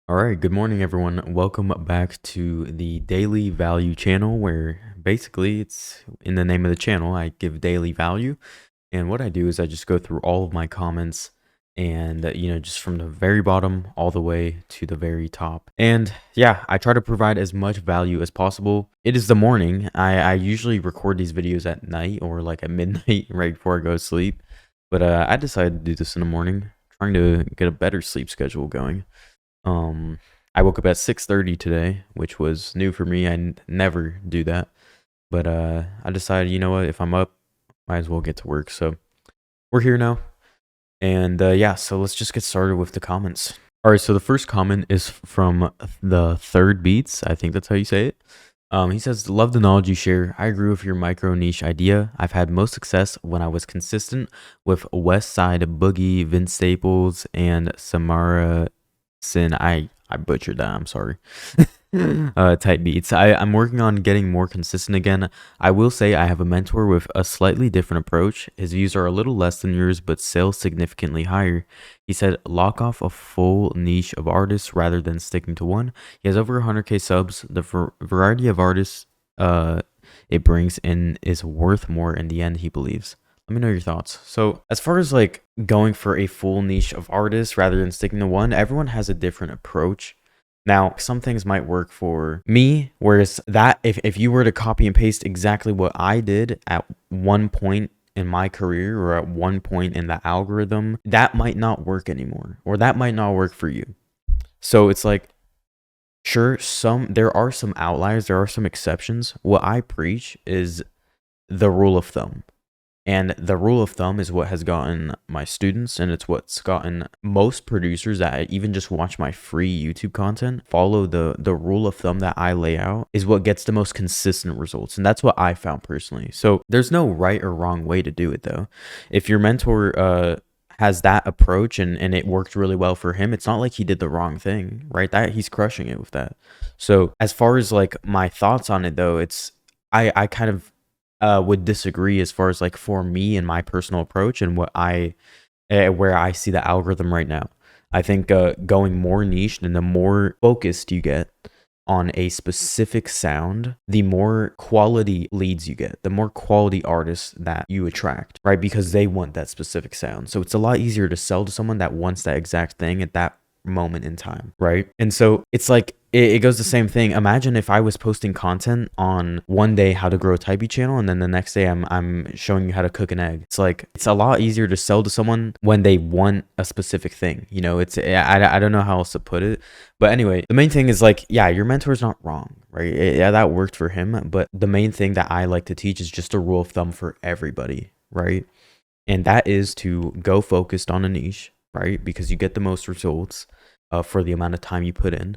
All right, good morning, everyone. Welcome back to the Daily Value channel, where basically it's in the name of the channel. I give daily value, and what I do is I just go through all of my comments and, just from the very bottom all the way to the very top. And yeah, I try to provide as much value as possible. It is the morning. I usually record these videos at night or like at midnight right before I go to sleep. But I decided to do this in the morning, trying to get a better sleep schedule going. Um, I woke up at 6:30 today, which was new for me. Never do that. But I decided, you know what, if I'm up, might as well get to work. So we're here now. And yeah, so let's just get started with the comments. All right, so the first comment is from the Third Beats. I think that's how you say it. He says, "Love the knowledge you share. I agree with your micro niche idea. I've had most success when I was consistent with West Side Boogie, Vince Staples, and Samara Sin. I butchered that. I'm sorry. Type beats. I'm working on getting more consistent again. I will say I have a mentor with a slightly different approach. His views are a little less than yours, but sales significantly higher. He said, lock off a full niche of artists rather than sticking to one. He has over 100K subs. The variety of artists it brings in is worth more in the end, he believes. Let me know your thoughts. So as far as like going for a full niche of artists rather than sticking to one, everyone has a different approach. Now, some things might work for me, whereas that if you were to copy and paste exactly what I did at one point in my career or at one point in the algorithm, that might not work anymore, or that might not work for you. So it's like, sure, there are some outliers, there are some exceptions. What I preach is the rule of thumb. And the rule of thumb is what has gotten my students, and it's what's gotten most producers that even just watch my free YouTube content follow the rule of thumb that I lay out, is what gets the most consistent results. And that's what I found personally. So there's no right or wrong way to do it though. If your mentor has that approach and it worked really well for him, it's not like he did the wrong thing, right? That he's crushing it with that. So as far as like my thoughts on it though, it's I kind of would disagree as far as like for me and my personal approach and what where I see the algorithm right now. I think going more niche and the more focused you get on a specific sound, the more quality leads you get, the more quality artists that you attract, right? Because they want that specific sound. So it's a lot easier to sell to someone that wants that exact thing at that moment in time, right? And so it's like it goes the same thing. Imagine if I was posting content on one day how to grow a typey channel, and then the next day I'm showing you how to cook an egg. It's like it's a lot easier to sell to someone when they want a specific thing. It's I don't know how else to put it, but anyway, the main thing is like, yeah, your mentor's not wrong, right? Yeah, that worked for him, but the main thing that I like to teach is just a rule of thumb for everybody, right? And that is to go focused on a niche, right? Because you get the most results for the amount of time you put in.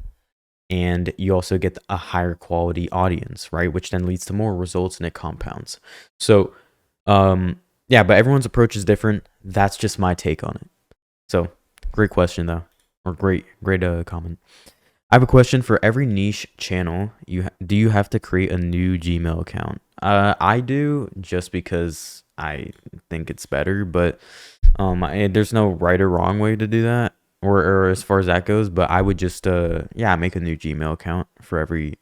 And you also get a higher quality audience, right? Which then leads to more results and it compounds. So, yeah, but everyone's approach is different. That's just my take on it. So, great question though, or great comment. I have a question for every niche channel. Do you have to create a new Gmail account? I do, just because I think it's better, but there's no right or wrong way to do that, or as far as that goes. But I would just make a new Gmail account for every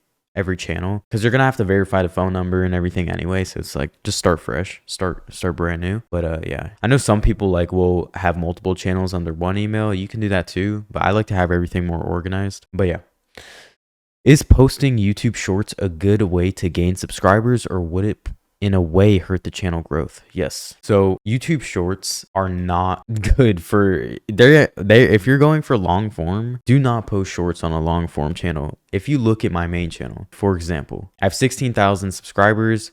channel, because you're gonna have to verify the phone number and everything anyway. So it's like, just start fresh, start brand new. But yeah, I know some people like will have multiple channels under one email. You can do that too, but I like to have everything more organized. But yeah, is posting YouTube Shorts a good way to gain subscribers, or would it in a way hurt the channel growth? Yes. So YouTube Shorts are not good for they if you're going for long form, do not post shorts on a long form channel. If you look at my main channel, for example, I have 16,000 subscribers.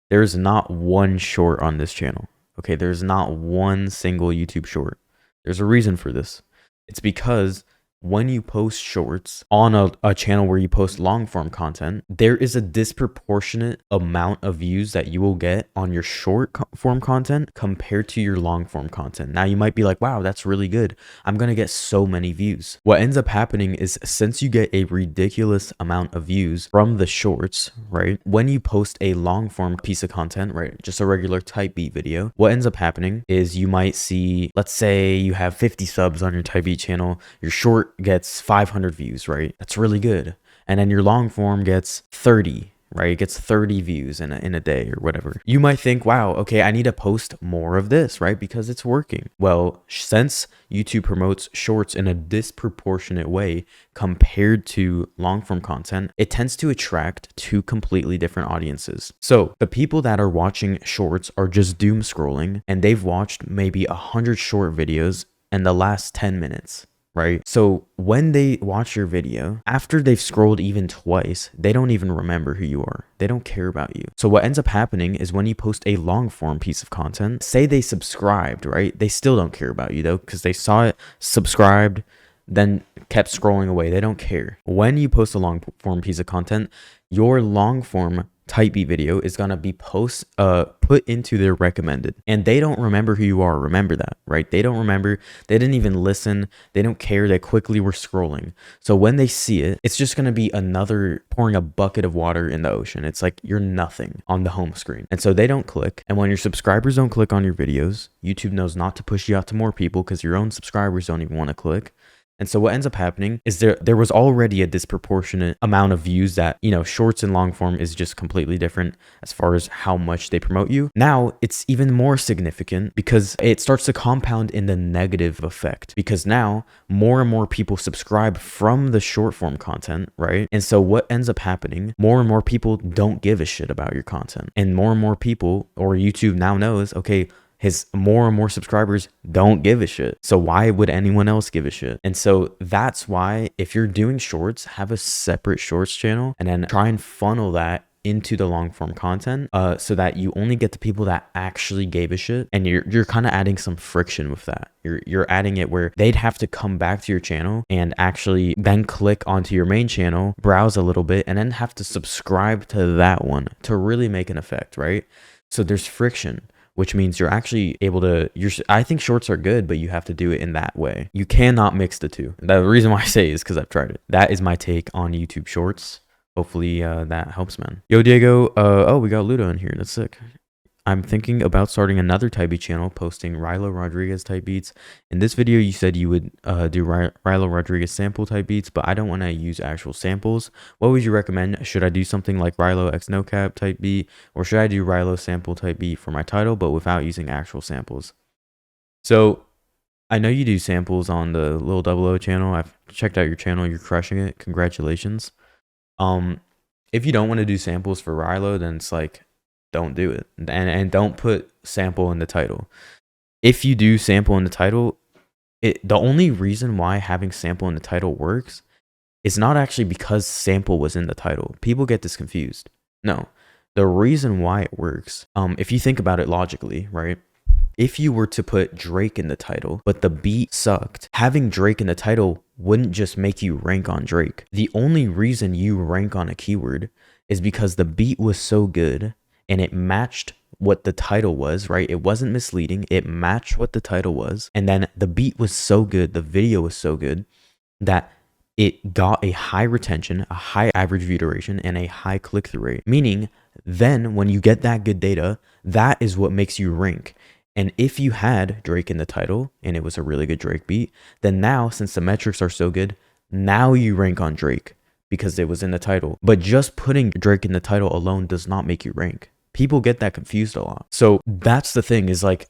There's not one short on this channel. Okay, there's not one single YouTube short. There's a reason for this. It's because when you post shorts on a channel where you post long form content, there is a disproportionate amount of views that you will get on your short form content compared to your long form content. Now you might be like, wow, that's really good. I'm going to get so many views. What ends up happening is, since you get a ridiculous amount of views from the shorts, right? When you post a long form piece of content, right? Just a regular type beat video, what ends up happening is you might see, let's say you have 50 subs on your type beat channel, your short short gets 500 views, right? That's really good. And then your long form gets 30, right? It gets 30 views in a day or whatever. You might think, wow, okay, I need to post more of this, right? Because it's working. Well, since YouTube promotes shorts in a disproportionate way compared to long form content, it tends to attract two completely different audiences. So the people that are watching shorts are just doom scrolling, and they've watched maybe 100 short videos in the last 10 minutes. Right? So when they watch your video, after they've scrolled even twice, they don't even remember who you are. They don't care about you. So what ends up happening is when you post a long form piece of content, say they subscribed, right? They still don't care about you though, because they saw it, subscribed, then kept scrolling away. They don't care. When you post a long form piece of content, your long form type beat video is going to be put into their recommended, and they don't remember who you are. Remember that, right? They don't remember. They didn't even listen. They don't care. They quickly were scrolling. So when they see it, it's just going to be another pouring a bucket of water in the ocean. It's like you're nothing on the home screen. And so they don't click. And when your subscribers don't click on your videos, YouTube knows not to push you out to more people because your own subscribers don't even want to click. And so what ends up happening is there was already a disproportionate amount of views that, you know, shorts and long form is just completely different as far as how much they promote you. Now it's even more significant because it starts to compound in the negative effect, because now more and more people subscribe from the short form content, right? And so what ends up happening, more and more people don't give a shit about your content, and more people, or YouTube now knows, okay, his more and more subscribers don't give a shit. So why would anyone else give a shit? And so that's why if you're doing shorts, have a separate shorts channel and then try and funnel that into the long form content so that you only get the people that actually gave a shit. And you're kind of adding some friction with that. You're adding it where they'd have to come back to your channel and actually then click onto your main channel, browse a little bit, and then have to subscribe to that one to really make an effect, right? So there's friction, which means you're actually able to, I think shorts are good, but you have to do it in that way. You cannot mix the two. The reason why I say is because I've tried it. That is my take on YouTube shorts. Hopefully that helps, man. Yo, Diego. Oh, we got Ludo in here. That's sick. I'm thinking about starting another type beat channel, posting Rilo Rodriguez type beats. In this video, you said you would do Rilo Rodriguez sample type beats, but I don't want to use actual samples. What would you recommend? Should I do something like Rilo X No Cap type beat, or should I do Rilo sample type beat for my title, but without using actual samples? So I know you do samples on the Lil Double O channel. I've checked out your channel. You're crushing it. Congratulations. If you don't want to do samples for Rilo, then it's like, don't do it, and don't put sample in the title. If you do sample in the title, the only reason why having sample in the title works is not actually because sample was in the title. People get this confused. No, the reason why it works, if you think about it logically, right? If you were to put Drake in the title, but the beat sucked, having Drake in the title wouldn't just make you rank on Drake. The only reason you rank on a keyword is because the beat was so good and it matched what the title was, right? It wasn't misleading. It matched what the title was. And then the beat was so good, the video was so good that it got a high retention, a high average view duration, and a high click-through rate. Meaning, then when you get that good data, that is what makes you rank. And if you had Drake in the title and it was a really good Drake beat, then now, since the metrics are so good, now you rank on Drake because it was in the title. But just putting Drake in the title alone does not make you rank. People get that confused a lot. So that's the thing, is like,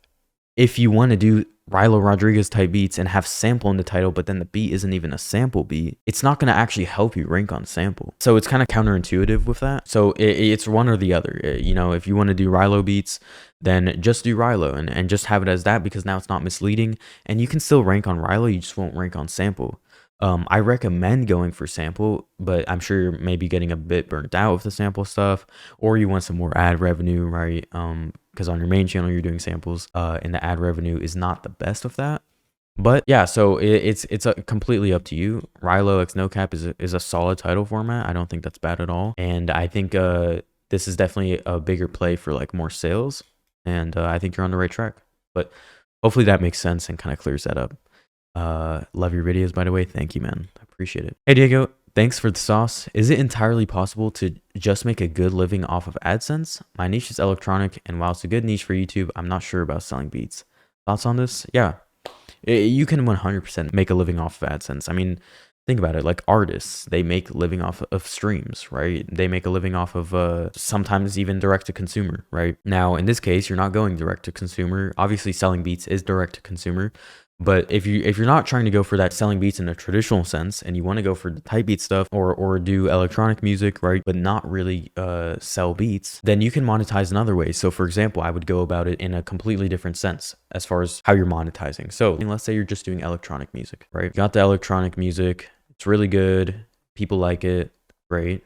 if you want to do Rilo Rodriguez type beats and have sample in the title, but then the beat isn't even a sample beat, it's not going to actually help you rank on sample. So it's kind of counterintuitive with that. So it's one or the other. You know, if you want to do Rilo beats, then just do Rilo and just have it as that, because now it's not misleading and you can still rank on Rilo, you just won't rank on sample. I recommend going for sample, but I'm sure you're maybe getting a bit burnt out with the sample stuff, or you want some more ad revenue, right? Because on your main channel, you're doing samples, and the ad revenue is not the best of that. But yeah, so it's completely up to you. Rilo X No Cap is a solid title format. I don't think that's bad at all. And I think this is definitely a bigger play for like more sales. And I think you're on the right track. But hopefully that makes sense and kind of clears that up. Love your videos, by the way. Thank you, man. I appreciate it. Hey, Diego, thanks for the sauce. Is it entirely possible to just make a good living off of AdSense? My niche is electronic, and while it's a good niche for YouTube, I'm not sure about selling beats. Thoughts on this? Yeah. You can 100% make a living off of AdSense. I mean, think about it. Like artists, they make living off of streams, right? They make a living off of sometimes even direct to consumer, right? Now, in this case, you're not going direct to consumer. Obviously, selling beats is direct to consumer. But if you're not trying to go for that selling beats in a traditional sense, and you want to go for the type beat stuff or do electronic music, right, but not really sell beats, then you can monetize in other ways. So for example, I would go about it in a completely different sense as far as how you're monetizing. So let's say you're just doing electronic music, right? You got the electronic music, it's really good, people like it, great.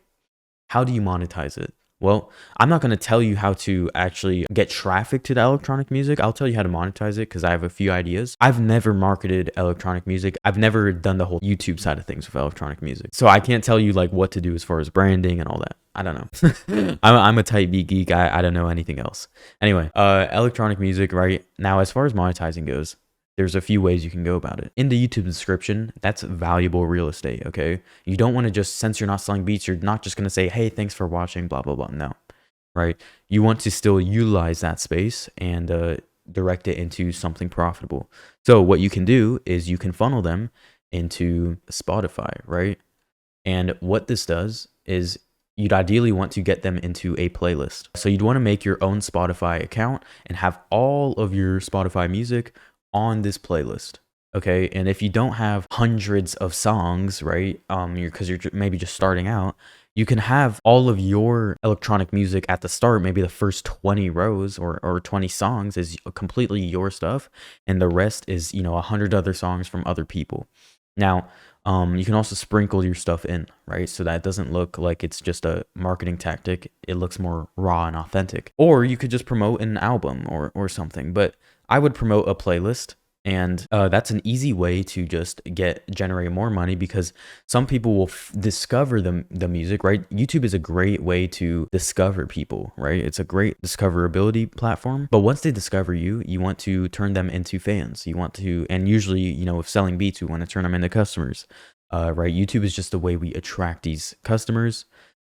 How do you monetize it? Well, I'm not going to tell you how to actually get traffic to the electronic music. I'll tell you how to monetize it because I have a few ideas. I've never marketed electronic music. I've never done the whole YouTube side of things with electronic music. So I can't tell you like what to do as far as branding and all that. I don't know. I'm a type beat geek. I don't know anything else. Anyway, electronic music, right? Now, as far as monetizing goes, there's a few ways you can go about it. In the YouTube description, that's valuable real estate, okay? You don't want to just, since you're not selling beats, you're not just going to say, hey, thanks for watching, blah, blah, blah. No, right? You want to still utilize that space and direct it into something profitable. So what you can do is you can funnel them into Spotify, right? And what this does is you'd ideally want to get them into a playlist. So you'd want to make your own Spotify account and have all of your Spotify music on this playlist. Okay. And if you don't have hundreds of songs, right, because you're maybe just starting out, you can have all of your electronic music at the start. Maybe the first 20 rows or 20 songs is completely your stuff, and the rest is 100 other songs from other people. Now, you can also sprinkle your stuff in, right? So that it doesn't look like it's just a marketing tactic. It looks more raw and authentic. Or you could just promote an album or something. But I would promote a playlist, and that's an easy way to just generate more money, because some people will discover the music, right? YouTube is a great way to discover people, right? It's a great discoverability platform. But once they discover you, you want to turn them into fans. You want to, and usually, with selling beats, we want to turn them into customers, right? YouTube is just a way we attract these customers.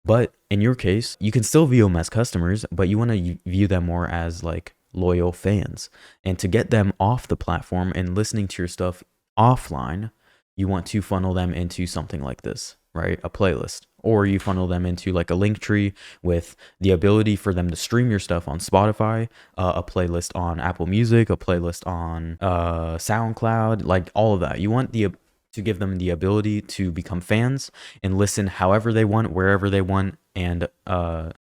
But in your case, you can still view them as customers, but you want to view them more as like loyal fans. And to get them off the platform and listening to your stuff offline, you want to funnel them into something like this, right? A playlist. Or you funnel them into like a link tree with the ability for them to stream your stuff on Spotify, a playlist on Apple Music, a playlist on SoundCloud, like all of that. You want to give them the ability to become fans and listen however they want, wherever they want, and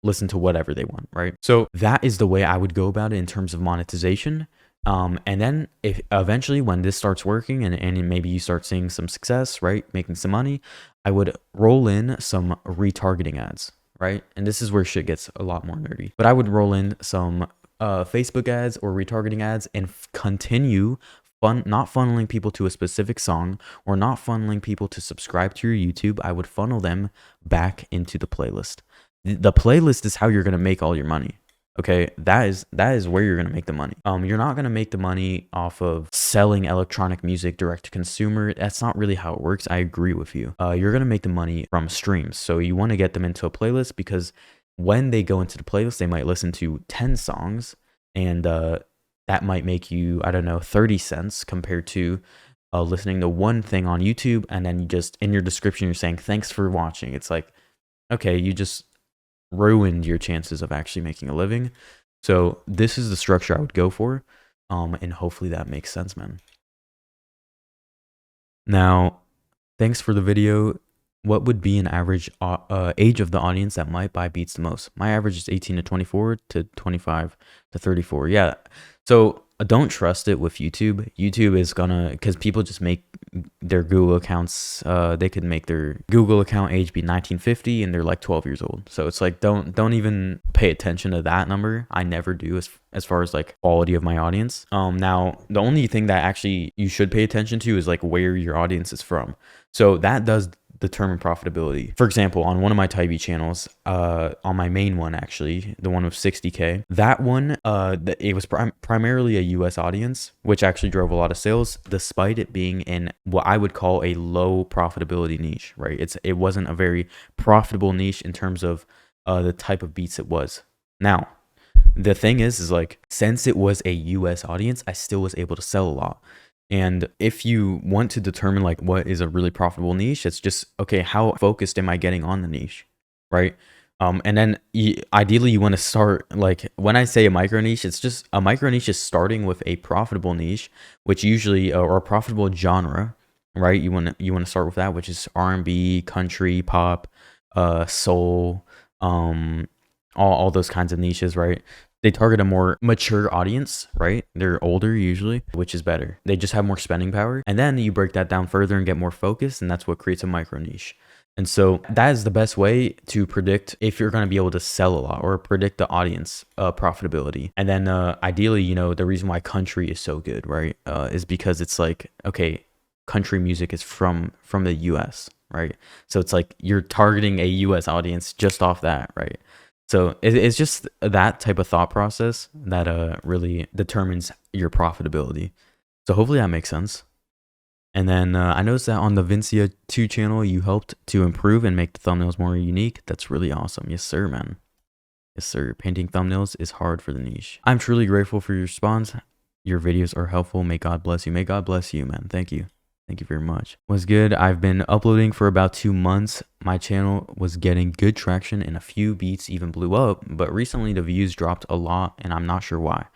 listen to whatever they want, right? So that is the way I would go about it in terms of monetization. And then if eventually when this starts working and maybe you start seeing some success, right, making some money, I would roll in some retargeting ads, right? And this is where shit gets a lot more nerdy. But I would roll in some Facebook ads or retargeting ads and continue not funneling people to a specific song or not funneling people to subscribe to your YouTube. I would funnel them back into the playlist. The playlist is how you're going to make all your money. Okay, that is where you're going to make the money. You're not going to make the money off of selling electronic music direct to consumer. That's not really how it works. I agree with you. You're going to make the money from streams. So you want to get them into a playlist, because when they go into the playlist, they might listen to 10 songs, and that might make you, I don't know, 30 cents compared to listening to one thing on YouTube, and then you just, in your description, you're saying, thanks for watching. It's like, okay, you just ruined your chances of actually making a living. So this is the structure I would go for, and hopefully that makes sense, man. Now, thanks for the video. What would be an average age of the audience that might buy beats the most? My average is 18 to 24 to 25 to 34. Yeah. So don't trust it with YouTube. YouTube is gonna, because people just make their Google accounts. They could make their Google account age be 1950 and they're like 12 years old. So it's like, don't even pay attention to that number. I never do as far as like quality of my audience. Now the only thing that actually you should pay attention to is like where your audience is from. So that does determine profitability. For example, on one of my Type channels, on my main one, actually, the one with 60K, that one, it was primarily a US audience, which actually drove a lot of sales, despite it being in what I would call a low profitability niche, right? It wasn't a very profitable niche in terms of the type of beats it was. Now, the thing is like, since it was a US audience, I still was able to sell a lot. And if you want to determine like what is a really profitable niche, it's just, okay, how focused am I getting on the niche, right? And then ideally you want to start, like when I say a micro niche, it's just a micro niche is starting with a profitable niche, which usually or a profitable genre, right? You want to start with that, which is R&B, country, pop, soul, all those kinds of niches, right? They target a more mature audience, right? They're older usually, which is better. They just have more spending power. And then you break that down further and get more focused, and that's what creates a micro niche. And so that is the best way to predict if you're going to be able to sell a lot, or predict the audience profitability. And then ideally, the reason why country is so good, right, is because it's like, okay, country music is from the US, right? So it's like you're targeting a US audience just off that, right? So it's just that type of thought process that really determines your profitability. So hopefully that makes sense. And then I noticed that on the Vincia 2 channel, you helped to improve and make the thumbnails more unique. That's really awesome. Yes, sir, man. Yes, sir. Painting thumbnails is hard for the niche. I'm truly grateful for your response. Your videos are helpful. May God bless you. May God bless you, man. Thank you. Thank you very much. Was good. I've been uploading for about 2 months. My channel was getting good traction and a few beats even blew up, but recently the views dropped a lot and I'm not sure why.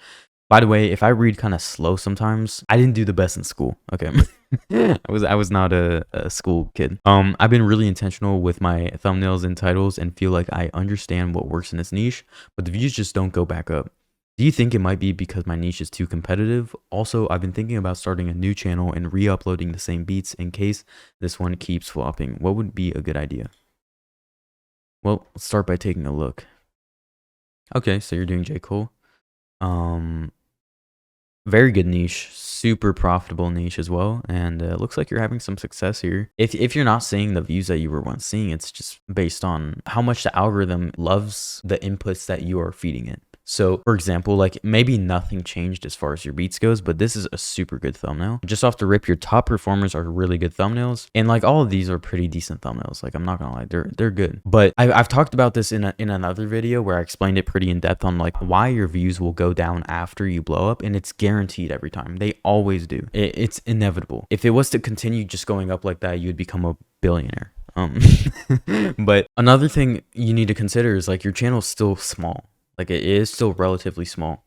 By the way, if I read kind of slow sometimes, I didn't do the best in school. Okay. I was not a school kid. I've been really intentional with my thumbnails and titles and feel like I understand what works in this niche, but the views just don't go back up. Do you think it might be because my niche is too competitive? Also, I've been thinking about starting a new channel and re-uploading the same beats in case this one keeps flopping. What would be a good idea? Well, let's start by taking a look. Okay, so you're doing J. Cole. Very good niche, super profitable niche as well, and it looks like you're having some success here. If you're not seeing the views that you were once seeing, it's just based on how much the algorithm loves the inputs that you are feeding it. So for example, like maybe nothing changed as far as your beats goes, but this is a super good thumbnail. Just off the rip, your top performers are really good thumbnails, and like all of these are pretty decent thumbnails. Like I'm not gonna lie, they're good. But I've talked about this in another video where I explained it pretty in depth on like why your views will go down after you blow up, and it's guaranteed every time. They always do. It's inevitable. If it was to continue just going up like that, you'd become a billionaire. But another thing you need to consider is like your channel's still small. Like it is still relatively small.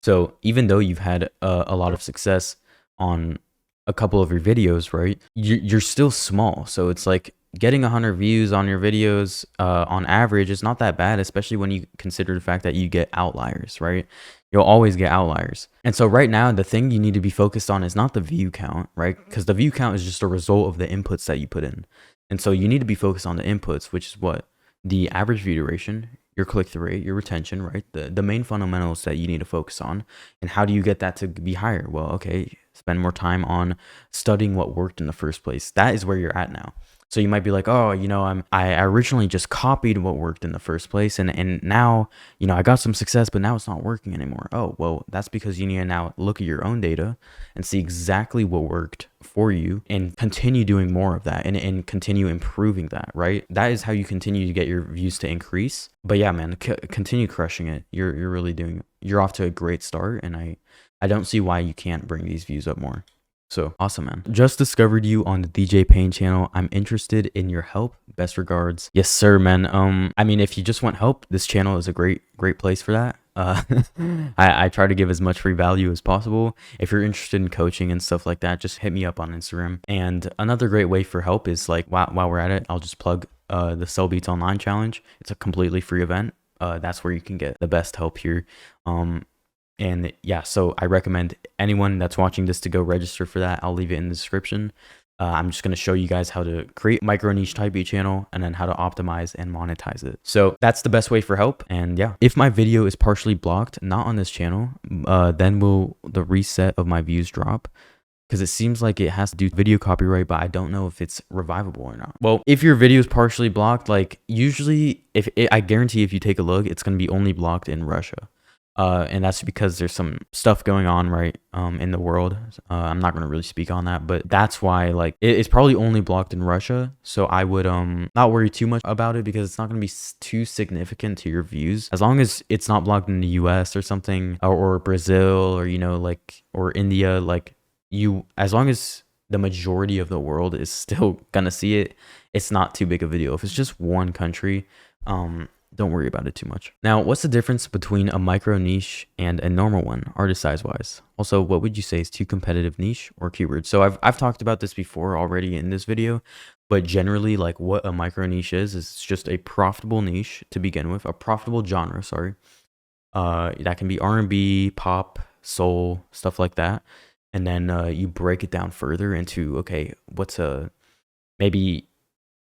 So even though you've had a lot of success on a couple of your videos, right? You're still small. So it's like getting 100 views on your videos on average is not that bad, especially when you consider the fact that you get outliers, right? You'll always get outliers. And so right now, the thing you need to be focused on is not the view count, right? Because the view count is just a result of the inputs that you put in. And so you need to be focused on the inputs, which is what? The average view duration, your click-through rate, your retention, right? The main fundamentals that you need to focus on. And how do you get that to be higher? Well, okay, spend more time on studying what worked in the first place. That is where you're at now. So you might be like, oh, I originally just copied what worked in the first place, and now, I got some success, but now it's not working anymore. Oh, well, that's because you need to now look at your own data and see exactly what worked for you and continue doing more of that and continue improving that, right? That is how you continue to get your views to increase. But yeah, man, continue crushing it. You're off to a great start, and I don't see why you can't bring these views up more. So awesome, man. Just discovered you on the DJ Payne channel. I'm interested in your help. Best regards. Yes, sir, man. I mean, if you just want help, this channel is a great place for that. I try to give as much free value as possible. If you're interested in coaching and stuff like that, just hit me up on Instagram. And another great way for help is like, while we're at it, I'll just plug the Sell Beats Online Challenge. It's a completely free event. That's where you can get the best help here. And yeah, so I recommend anyone that's watching this to go register for that. I'll leave it in the description. I'm just going to show you guys how to create micro niche type beat channel and then how to optimize and monetize it. So that's the best way for help. And yeah, if my video is partially blocked, not on this channel, then will the reset of my views drop? Because it seems like it has to do video copyright, but I don't know if it's revivable or not. Well, if your video is partially blocked, like usually I guarantee if you take a look, it's going to be only blocked in Russia. And that's because there's some stuff going on, right, in the world. I'm not going to really speak on that, but that's why, like, it's probably only blocked in Russia. So I would not worry too much about it because it's not going to be too significant to your views. As long as it's not blocked in the US or something, or Brazil, or, like, or India, like, as long as the majority of the world is still gonna see it, it's not too big of a deal. If it's just one country, don't worry about it too much. Now, what's the difference between a micro niche and a normal one, artist size wise? Also, what would you say is too competitive niche or keywords? So I've talked about this before already in this video, but generally, like, what a micro niche is it's just a profitable niche to begin with, a profitable genre, sorry. That can be R&B, pop, soul, stuff like that. And then you break it down further into, okay, what's maybe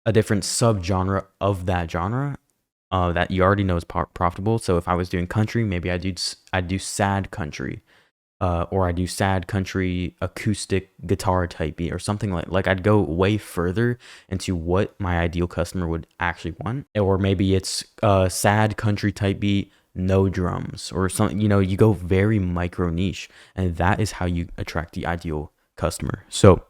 a different subgenre of that genre that you already know is profitable. So if I was doing country, maybe I'd do sad country, or I do sad country acoustic guitar type beat or something like I'd go way further into what my ideal customer would actually want. Or maybe it's sad country type beat, no drums or something. You go very micro niche, and that is how you attract the ideal customer. So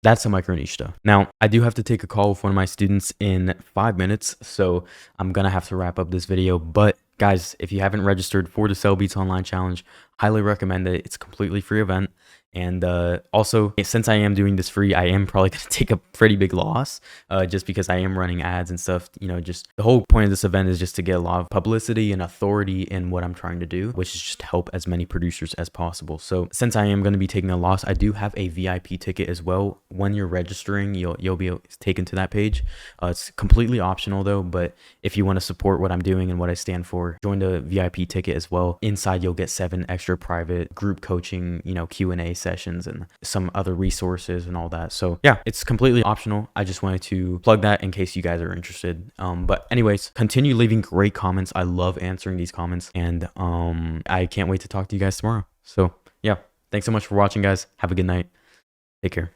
that's a micro niche stuff. Now, I do have to take a call with one of my students in 5 minutes, so I'm gonna have to wrap up this video. But guys, if you haven't registered for the Sell Beats Online Challenge, highly recommend it. It's a completely free event. And also, since I am doing this free, I am probably going to take a pretty big loss just because I am running ads and stuff. Just the whole point of this event is just to get a lot of publicity and authority in what I'm trying to do, which is just help as many producers as possible. So since I am going to be taking a loss, I do have a VIP ticket as well. When you're registering, you'll be taken to that page. It's completely optional though, but if you want to support what I'm doing and what I stand for, join the VIP ticket as well. Inside, you'll get 7 extra private group coaching, Q&A sessions and some other resources and all that. So yeah, it's completely optional. I just wanted to plug that in case you guys are interested. But anyways, continue leaving great comments. I love answering these comments, and I can't wait to talk to you guys tomorrow. So yeah, thanks so much for watching, guys. Have a good night. Take care.